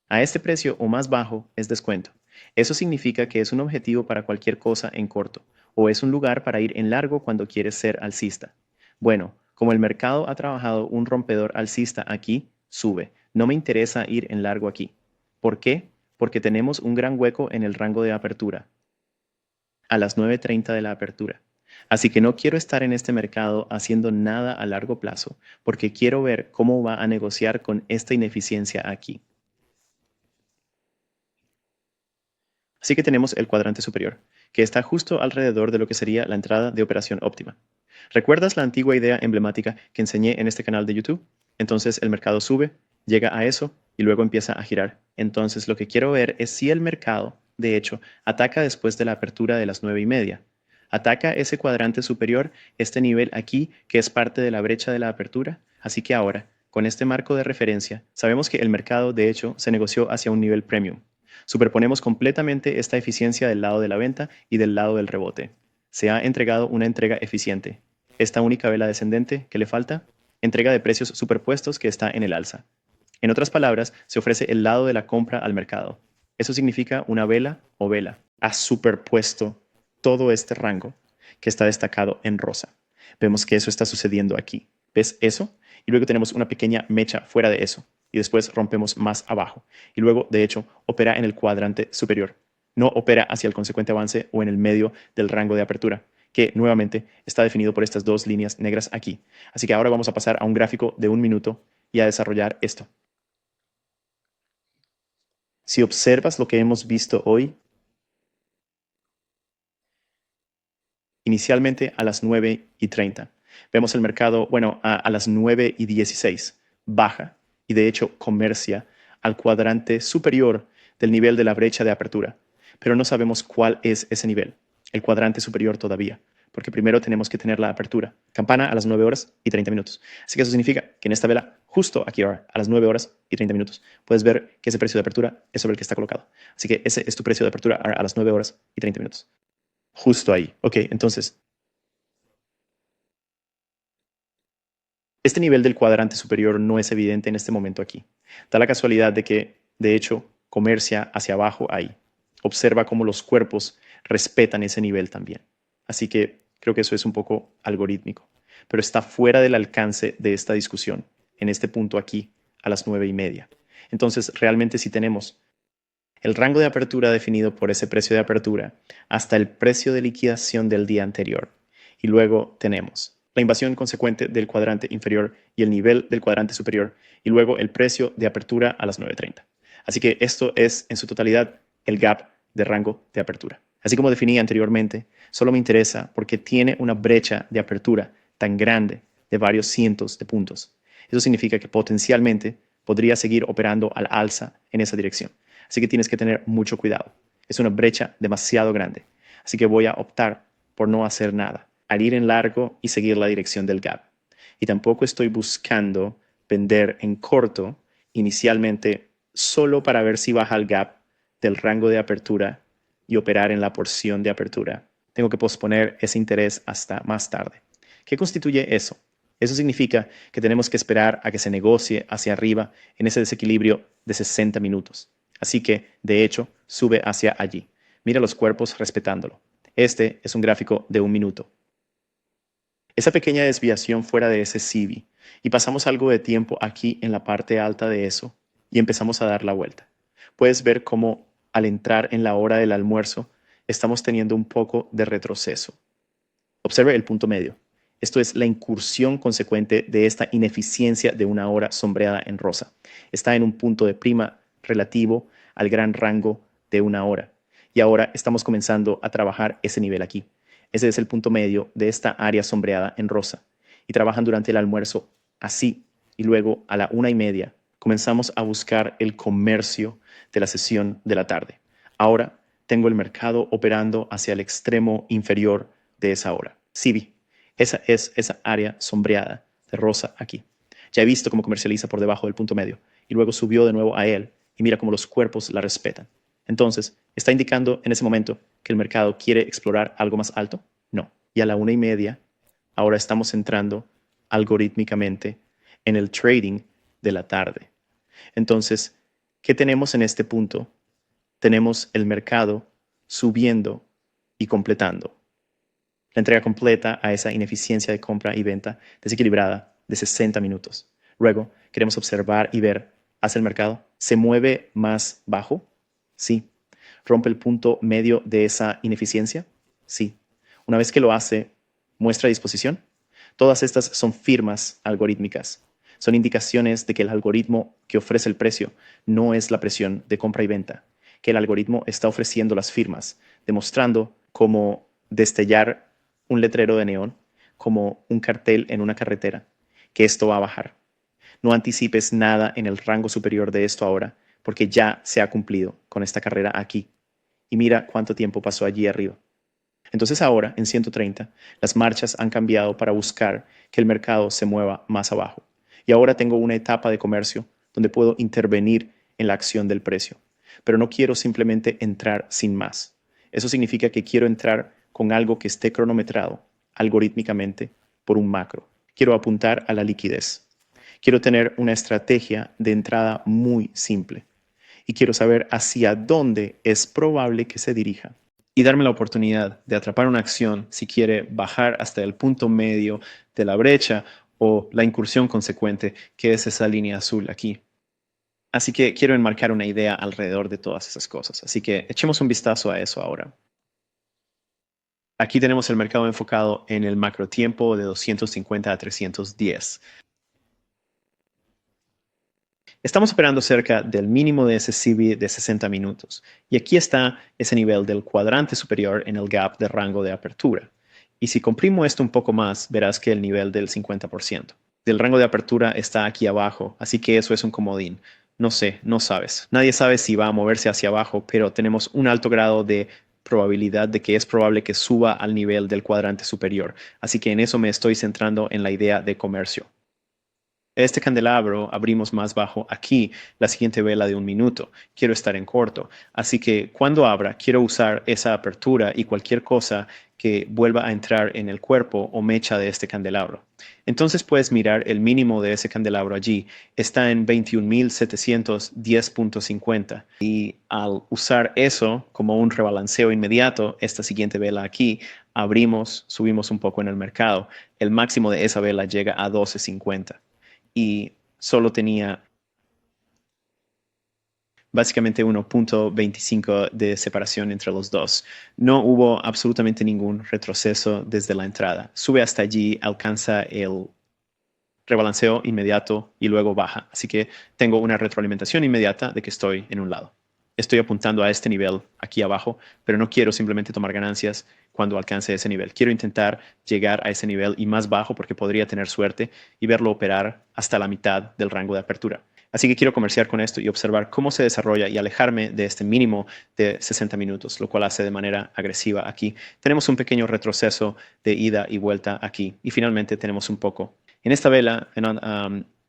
A: A este precio o más bajo es descuento. Eso significa que es un objetivo para cualquier cosa en corto o es un lugar para ir en largo cuando quieres ser alcista. Bueno, como el mercado ha trabajado un rompedor alcista aquí, sube. No me interesa ir en largo aquí. ¿Por qué? Porque tenemos un gran hueco en el rango de apertura, a las 9:30 de la apertura. Así que no quiero estar en este mercado haciendo nada a largo plazo, porque quiero ver cómo va a negociar con esta ineficiencia aquí. Así que tenemos el cuadrante superior, que está justo alrededor de lo que sería la entrada de operación óptima. ¿Recuerdas la antigua idea emblemática que enseñé en este canal de YouTube? Entonces el mercado sube, llega a eso y luego empieza a girar. Entonces lo que quiero ver es si el mercado, de hecho, ataca después de la apertura de las 9:30. Ataca ese cuadrante superior, este nivel aquí, que es parte de la brecha de la apertura. Así que ahora, con este marco de referencia, sabemos que el mercado, de hecho, se negoció hacia un nivel premium. Superponemos completamente esta eficiencia del lado de la venta y del lado del rebote. Se ha entregado una entrega eficiente. Esta única vela descendente, ¿qué le falta? entrega de precios superpuestos que está en el alza. En otras palabras, se ofrece el lado de la compra al mercado. Eso significa una vela o vela. Ha superpuesto todo este rango que está destacado en rosa. Vemos que eso está sucediendo aquí. ¿Ves eso? Y luego tenemos una pequeña mecha fuera de eso. Y después rompemos más abajo. Y luego, de hecho, opera en el cuadrante superior. No opera hacia el consecuente avance o en el medio del rango de apertura, que nuevamente está definido por estas dos líneas negras aquí. Así que ahora vamos a pasar a un gráfico de 1 minuto y a desarrollar esto. Si observas lo que hemos visto hoy, inicialmente a las 9:30, vemos el mercado, bueno, a las 9:16, baja y de hecho comercia al cuadrante superior del nivel de la brecha de apertura, pero no sabemos cuál es ese nivel, el cuadrante superior todavía, porque primero tenemos que tener la apertura. Campana a las 9:30. Así que eso significa que en esta vela, justo aquí ahora, a las 9:30, puedes ver que ese precio de apertura es sobre el que está colocado. Así que ese es tu precio de apertura a las 9:30. Justo ahí. Ok, entonces, este nivel del cuadrante superior no es evidente en este momento aquí. Da la casualidad de que, de hecho, comercia hacia abajo ahí. Observa cómo los cuerpos respetan ese nivel también. Así que creo que eso es un poco algorítmico, pero está fuera del alcance de esta discusión, en este punto aquí, a las 9:30. Entonces, realmente si tenemos el rango de apertura definido por ese precio de apertura hasta el precio de liquidación del día anterior. Y luego tenemos la invasión consecuente del cuadrante inferior y el nivel del cuadrante superior, y luego el precio de apertura a las 9:30. Así que esto es en su totalidad el gap de rango de apertura. Así como definí anteriormente, solo me interesa porque tiene una brecha de apertura tan grande de varios cientos de puntos. Eso significa que potencialmente podría seguir operando al alza en esa dirección. Así que tienes que tener mucho cuidado. Es una brecha demasiado grande. Así que voy a optar por no hacer nada, al ir en largo y seguir la dirección del gap. Y tampoco estoy buscando vender en corto inicialmente solo para ver si baja el gap del rango de apertura y operar en la porción de apertura. Tengo que posponer ese interés hasta más tarde. ¿Qué constituye eso? Eso significa que tenemos que esperar a que se negocie hacia arriba en ese desequilibrio de 60 minutos. Así que, de hecho, sube hacia allí. Mira los cuerpos respetándolo. Este es un gráfico de 1 minuto. Esa pequeña desviación fuera de ese CB y pasamos algo de tiempo aquí en la parte alta de eso y empezamos a dar la vuelta. Puedes ver cómo al entrar en la hora del almuerzo estamos teniendo un poco de retroceso. Observe el punto medio. Esto es la incursión consecuente de esta ineficiencia de una hora sombreada en rosa. Está en un punto de prima relativo al gran rango de una hora. Y ahora estamos comenzando a trabajar ese nivel aquí. Ese es el punto medio de esta área sombreada en rosa. Y trabajan durante el almuerzo así. Y luego a la 1:30 comenzamos a buscar el comercio de la sesión de la tarde. Ahora tengo el mercado operando hacia el extremo inferior de esa hora. CB. Esa es esa área sombreada de rosa aquí. Ya he visto cómo comercializa por debajo del punto medio y luego subió de nuevo a él y mira cómo los cuerpos la respetan. Entonces, ¿está indicando en ese momento que el mercado quiere explorar algo más alto? No. Y a la 1:30, ahora estamos entrando algorítmicamente en el trading de la tarde. Entonces, ¿qué tenemos en este punto? Tenemos el mercado subiendo y completando la entrega completa a esa ineficiencia de compra y venta desequilibrada de 60 minutos. Luego, queremos observar y ver hacia el mercado. ¿Se mueve más bajo? Sí. ¿Rompe el punto medio de esa ineficiencia? Sí. Una vez que lo hace, ¿muestra disposición? Todas estas son firmas algorítmicas. Son indicaciones de que el algoritmo que ofrece el precio no es la presión de compra y venta, que el algoritmo está ofreciendo las firmas, demostrando cómo destellar un letrero de neón, como un cartel en una carretera, que esto va a bajar. No anticipes nada en el rango superior de esto ahora, porque ya se ha cumplido con esta carrera aquí. Y mira cuánto tiempo pasó allí arriba. Entonces ahora, en 130, las marchas han cambiado para buscar que el mercado se mueva más abajo. Y ahora tengo una etapa de comercio donde puedo intervenir en la acción del precio. Pero no quiero simplemente entrar sin más. Eso significa que quiero entrar con algo que esté cronometrado algorítmicamente por un macro. quiero apuntar a la liquidez. Quiero tener una estrategia de entrada muy simple y quiero saber hacia dónde es probable que se dirija y darme la oportunidad de atrapar una acción si quiere bajar hasta el punto medio de la brecha o la incursión consecuente, que es esa línea azul aquí. Así que quiero enmarcar una idea alrededor de todas esas cosas. Así que echemos un vistazo a eso ahora. Aquí tenemos el mercado enfocado en el macro tiempo de 250 a 310. Estamos operando cerca del mínimo de ese CB de 60 minutos. Y aquí está ese nivel del cuadrante superior en el gap de rango de apertura. Y si comprimo esto un poco más, verás que el nivel del 50% del rango de apertura está aquí abajo, así que eso es un comodín. No sé, no sabes. Nadie sabe si va a moverse hacia abajo, pero tenemos un alto grado de probabilidad de que es probable que suba al nivel del cuadrante superior. Así que en eso me estoy centrando en la idea de comercio. Este candelabro abrimos más bajo aquí, la siguiente vela de 1 minuto. Quiero estar en corto. Así que cuando abra, quiero usar esa apertura y cualquier cosa que vuelva a entrar en el cuerpo o mecha de este candelabro. Entonces puedes mirar el mínimo de ese candelabro allí. Está en 21.710.50. Y al usar eso como un rebalanceo inmediato, esta siguiente vela aquí, abrimos, subimos un poco en el mercado. El máximo de esa vela llega a 12.50 y solo tenía básicamente 1.25 de separación entre los dos. No hubo absolutamente ningún retroceso desde la entrada. Sube hasta allí, alcanza el rebalanceo inmediato y luego baja. Así que tengo una retroalimentación inmediata de que estoy en un lado. Estoy apuntando a este nivel aquí abajo, pero no quiero simplemente tomar ganancias cuando alcance ese nivel. Quiero intentar llegar a ese nivel y más bajo porque podría tener suerte y verlo operar hasta la mitad del rango de apertura. Así que quiero comerciar con esto y observar cómo se desarrolla y alejarme de este mínimo de 60 minutos, lo cual hace de manera agresiva aquí. Tenemos un pequeño retroceso de ida y vuelta aquí y finalmente tenemos un poco. En esta vela,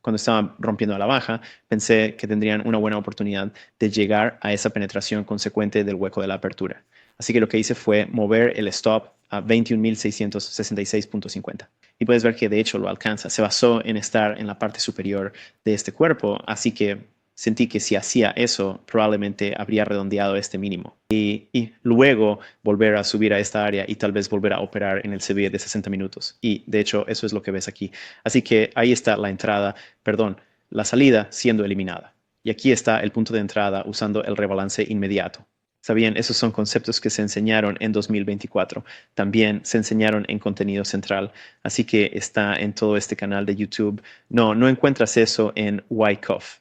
A: cuando estaba rompiendo a la baja, pensé que tendrían una buena oportunidad de llegar a esa penetración consecuente del hueco de la apertura. Así que lo que hice fue mover el stop a 21.666.50. Y puedes ver que de hecho lo alcanza. Se basó en estar en la parte superior de este cuerpo, así que sentí que si hacía eso, probablemente habría redondeado este mínimo. Y luego volver a subir a esta área y tal vez volver a operar en el CB de 60 minutos. Y de hecho, eso es lo que ves aquí. Así que ahí está la entrada, perdón, la salida siendo eliminada. Y aquí está el punto de entrada usando el rebalance inmediato. Sabían, esos son conceptos que se enseñaron en 2024. También se enseñaron en contenido central. Así que está en todo este canal de YouTube. No, no encuentras eso en Wyckoff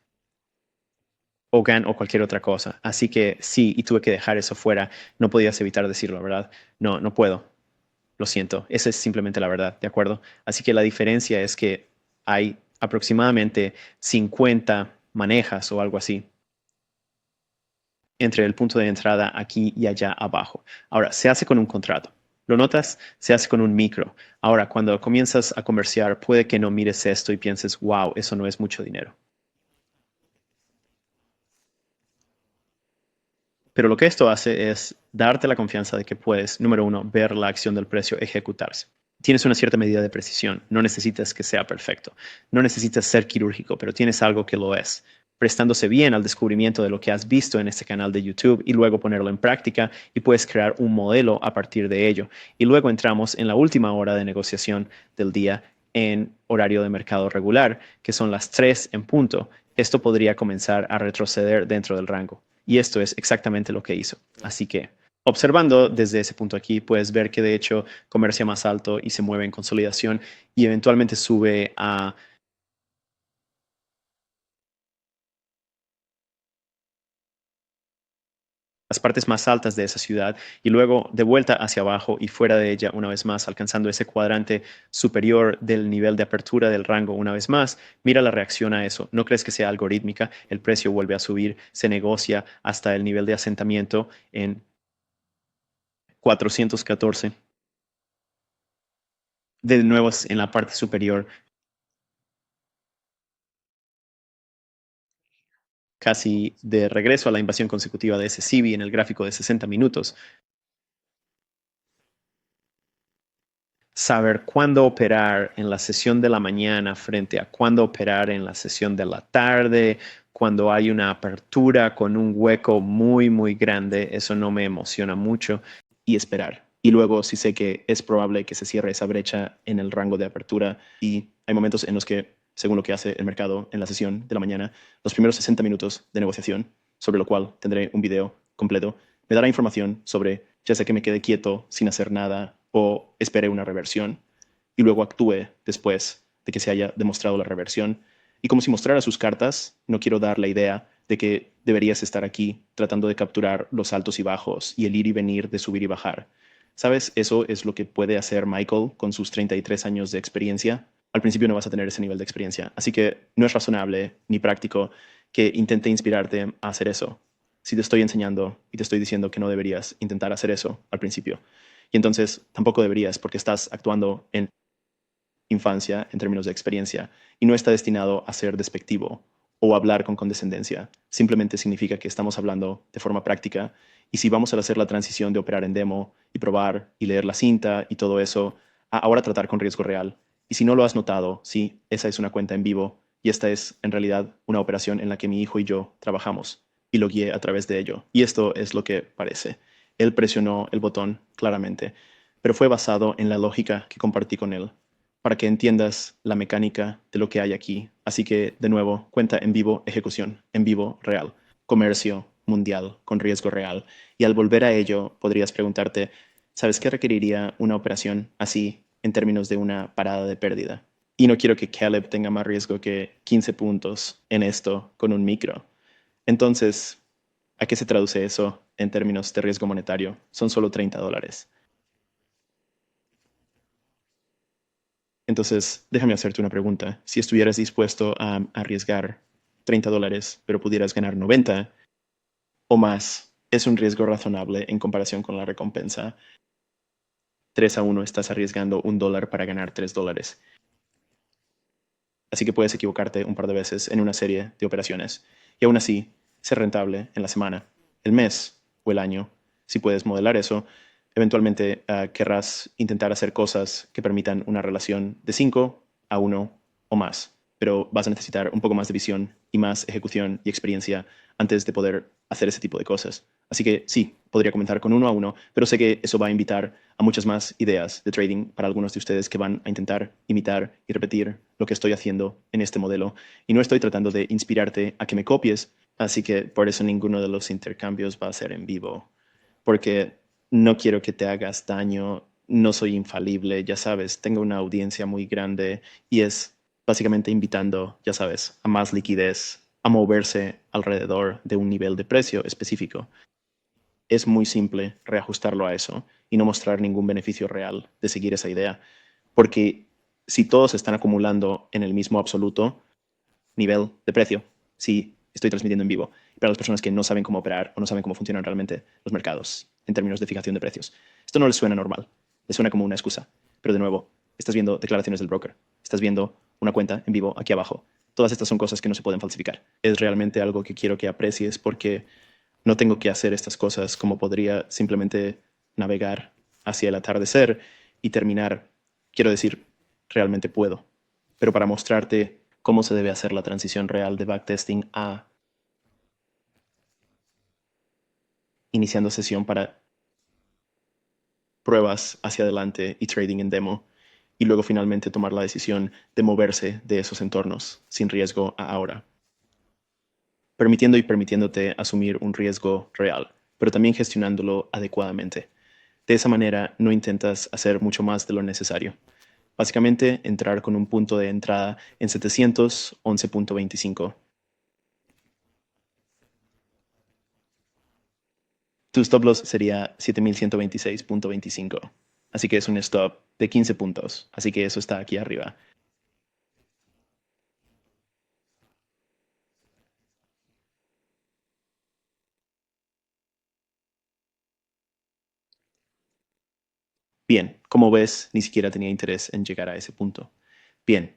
A: o GAN o cualquier otra cosa. Así que sí, y tuve que dejar eso fuera. No podías evitar decirlo, ¿verdad? No, no puedo. Lo siento. Esa es simplemente la verdad, ¿de acuerdo? Así que la diferencia es que hay aproximadamente 50 manejas o algo así entre el punto de entrada aquí y allá abajo. Ahora, se hace con un contrato. ¿Lo notas? Se hace con un micro. Ahora, cuando comienzas a comerciar, puede que no mires esto y pienses, wow, eso no es mucho dinero. Pero lo que esto hace es darte la confianza de que puedes, número uno, ver la acción del precio ejecutarse. Tienes una cierta medida de precisión, no necesitas que sea perfecto, no necesitas ser quirúrgico, pero tienes algo que lo es, prestándose bien al descubrimiento de lo que has visto en este canal de YouTube y luego ponerlo en práctica y puedes crear un modelo a partir de ello. Y luego entramos en la última hora de negociación del día en horario de mercado regular, que son las 3 en punto. Esto podría comenzar a retroceder dentro del rango. Y esto es exactamente lo que hizo. Así que observando desde ese punto aquí, puedes ver que de hecho comercia más alto y se mueve en consolidación y eventualmente sube a las partes más altas de esa ciudad y luego de vuelta hacia abajo y fuera de ella una vez más, alcanzando ese cuadrante superior del nivel de apertura del rango una vez más. Mira la reacción a eso. ¿No crees que sea algorítmica? El precio vuelve a subir, se negocia hasta el nivel de asentamiento en 414. De nuevo en la parte superior, casi de regreso a la invasión consecutiva de ese CB en el gráfico de 60 minutos. saber cuándo operar en la sesión de la mañana frente a cuándo operar en la sesión de la tarde, cuando hay una apertura con un hueco muy, muy grande, eso no me emociona mucho. Y esperar. Y luego, si sé que es probable que se cierre esa brecha en el rango de apertura, y hay momentos en los que, según lo que hace el mercado en la sesión de la mañana, los primeros 60 minutos de negociación, sobre lo cual tendré un video completo, me dará información sobre ya sea que me quede quieto sin hacer nada o espere una reversión y luego actúe después de que se haya demostrado la reversión. Y como si mostrara sus cartas, no quiero dar la idea de que deberías estar aquí tratando de capturar los altos y bajos y el ir y venir de subir y bajar. ¿Sabes? Eso es lo que puede hacer Michael con sus 33 años de experiencia. Al principio no vas a tener ese nivel de experiencia, así que no es razonable ni práctico que intente inspirarte a hacer eso. Si te estoy enseñando y te estoy diciendo que no deberías intentar hacer eso al principio. Y entonces tampoco deberías porque estás actuando en infancia en términos de experiencia y no está destinado a ser despectivo o hablar con condescendencia. Simplemente significa que estamos hablando de forma práctica y si vamos a hacer la transición de operar en demo y probar y leer la cinta y todo eso, a ahora tratar con riesgo real. Y si no lo has notado, sí, esa es una cuenta en vivo y esta es en realidad una operación en la que mi hijo y yo trabajamos y lo guié a través de ello. Y esto es lo que parece. Él presionó el botón claramente, pero fue basado en la lógica que compartí con él para que entiendas la mecánica de lo que hay aquí. Así que, de nuevo, cuenta en vivo, ejecución, en vivo, real, comercio mundial con riesgo real. Y al volver a ello, podrías preguntarte, ¿sabes qué requeriría una operación así en términos de una parada de pérdida? Y no quiero que Caleb tenga más riesgo que 15 puntos en esto con un micro. Entonces, ¿a qué se traduce eso en términos de riesgo monetario? Son solo $30. Entonces, déjame hacerte una pregunta. Si estuvieras dispuesto a arriesgar $30, pero pudieras ganar 90 o más, ¿es un riesgo razonable en comparación con la recompensa? 3-1 estás arriesgando $1 para ganar $3. Así que puedes equivocarte un par de veces en una serie de operaciones y aún así ser rentable en la semana, el mes o el año. Si puedes modelar eso, eventualmente querrás intentar hacer cosas que permitan una relación de 5-1 o más, pero vas a necesitar un poco más de visión y más ejecución y experiencia antes de poder hacer ese tipo de cosas. Así que sí, podría comenzar con 1-1, pero sé que eso va a invitar a muchas más ideas de trading para algunos de ustedes que van a intentar imitar y repetir lo que estoy haciendo en este modelo. Y no estoy tratando de inspirarte a que me copies, así que por eso ninguno de los intercambios va a ser en vivo, porque no quiero que te hagas daño, no soy infalible, ya sabes, tengo una audiencia muy grande y es básicamente invitando, ya sabes, a más liquidez, a moverse alrededor de un nivel de precio específico. Es muy simple reajustarlo a eso y no mostrar ningún beneficio real de seguir esa idea, porque si todos están acumulando en el mismo absoluto nivel de precio, si estoy transmitiendo en vivo, para las personas que no saben cómo operar o no saben cómo funcionan realmente los mercados en términos de fijación de precios, esto no les suena normal, les suena como una excusa, pero de nuevo, estás viendo declaraciones del broker, estás viendo una cuenta en vivo aquí abajo. Todas estas son cosas que no se pueden falsificar. Es realmente algo que quiero que aprecies porque no tengo que hacer estas cosas como podría simplemente navegar hacia el atardecer y terminar. Quiero decir, realmente puedo. Pero para mostrarte cómo se debe hacer la transición real de backtesting a iniciando sesión para pruebas hacia adelante y trading en demo, y luego finalmente tomar la decisión de moverse de esos entornos sin riesgo a ahora, permitiendo y permitiéndote asumir un riesgo real, pero también gestionándolo adecuadamente. De esa manera no intentas hacer mucho más de lo necesario. Básicamente, entrar con un punto de entrada en 711.25. Tu stop loss sería 7126.25. Así que es un stop de 15 puntos. Así que eso está aquí arriba. Bien, como ves, ni siquiera tenía interés en llegar a ese punto. Bien,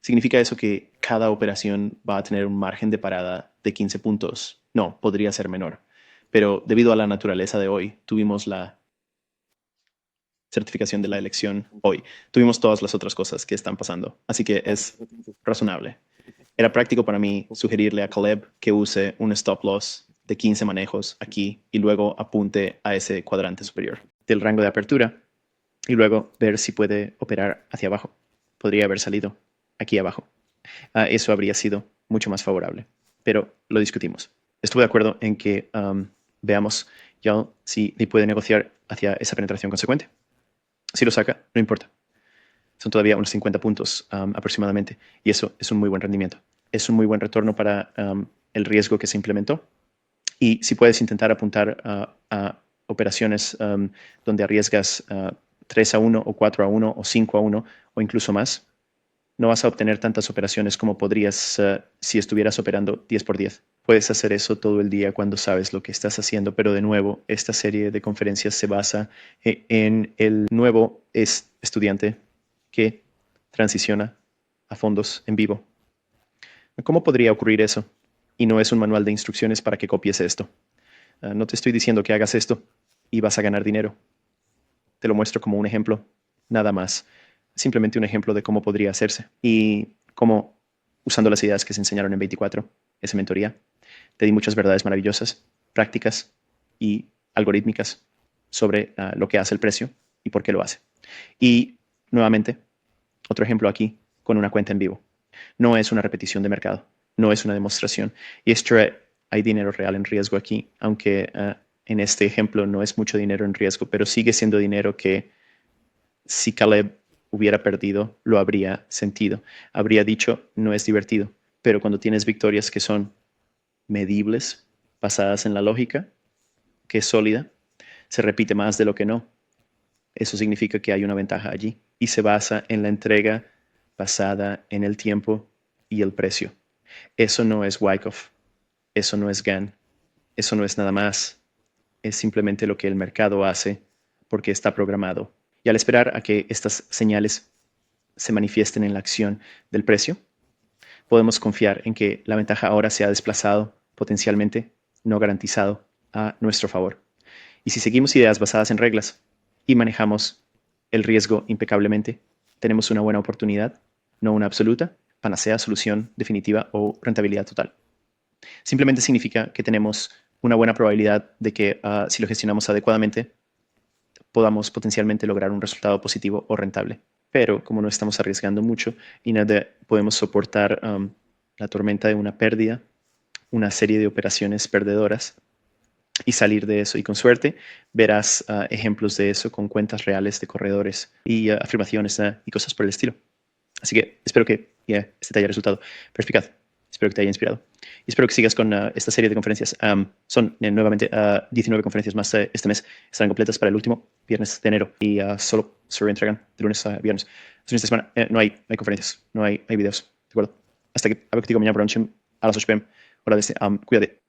A: ¿significa eso que cada operación va a tener un margen de parada de 15 puntos? No, podría ser menor. Pero debido a la naturaleza de hoy, tuvimos la certificación de la elección hoy. Tuvimos todas las otras cosas que están pasando, así que es razonable. Era práctico para mí sugerirle a Caleb que use un stop loss de 15 manejos aquí y luego apunte a ese cuadrante superior del rango de apertura y luego ver si puede operar hacia abajo. Podría haber salido aquí abajo. Eso habría sido mucho más favorable, pero lo discutimos. Estuve de acuerdo en que veamos ya si puede negociar hacia esa penetración consecuente. Si lo saca, no importa. Son todavía unos 50 puntos aproximadamente y eso es un muy buen rendimiento. Es un muy buen retorno para el riesgo que se implementó. Y si puedes intentar apuntar a operaciones donde arriesgas 3-1 o 4-1 o 5-1 o incluso más, no vas a obtener tantas operaciones como podrías si estuvieras operando 10 por 10. Puedes hacer eso todo el día cuando sabes lo que estás haciendo, pero de nuevo, esta serie de conferencias se basa en el nuevo estudiante que transiciona a fondos en vivo. ¿Cómo podría ocurrir eso? Y no es un manual de instrucciones para que copies esto. No te estoy diciendo que hagas esto y vas a ganar dinero. Te lo muestro como un ejemplo, nada más. Simplemente un ejemplo de cómo podría hacerse y cómo, usando las ideas que se enseñaron en 24, esa mentoría, te di muchas verdades maravillosas, prácticas y algorítmicas sobre lo que hace el precio y por qué lo hace. Y nuevamente, otro ejemplo aquí con una cuenta en vivo. No es una repetición de mercado, no es una demostración. Y esto hay dinero real en riesgo aquí, aunque en este ejemplo no es mucho dinero en riesgo, pero sigue siendo dinero que si Caleb hubiera perdido, lo habría sentido. Habría dicho, no es divertido. Pero cuando tienes victorias que son medibles, basadas en la lógica, que es sólida, se repite más de lo que no. Eso significa que hay una ventaja allí y se basa en la entrega basada en el tiempo y el precio. Eso no es Wyckoff, eso no es Gann, eso no es nada más. Es simplemente lo que el mercado hace porque está programado. Y al esperar a que estas señales se manifiesten en la acción del precio, podemos confiar en que la ventaja ahora se ha desplazado potencialmente, no garantizado, a nuestro favor. Y si seguimos ideas basadas en reglas y manejamos el riesgo impecablemente, tenemos una buena oportunidad, no una absoluta, panacea, solución definitiva o rentabilidad total. Simplemente significa que tenemos una buena probabilidad de que si lo gestionamos adecuadamente, podamos potencialmente lograr un resultado positivo o rentable. Pero como no estamos arriesgando mucho y nada podemos soportar la tormenta de una pérdida, una serie de operaciones perdedoras y salir de eso. Y con suerte verás ejemplos de eso con cuentas reales de corredores y afirmaciones y cosas por el estilo. Así que espero que este te haya resultado perspicaz. Espero que te haya inspirado. Y espero que sigas con esta serie de conferencias. Son nuevamente 19 conferencias más este mes. Estarán completas para el último viernes de enero. Y solo se reentregan de lunes a viernes. Los fines de semana no hay conferencias, no hay videos. ¿De acuerdo? Hasta que hablo contigo mañana por la noche a las 8 p.m. Hora de este. Cuídate.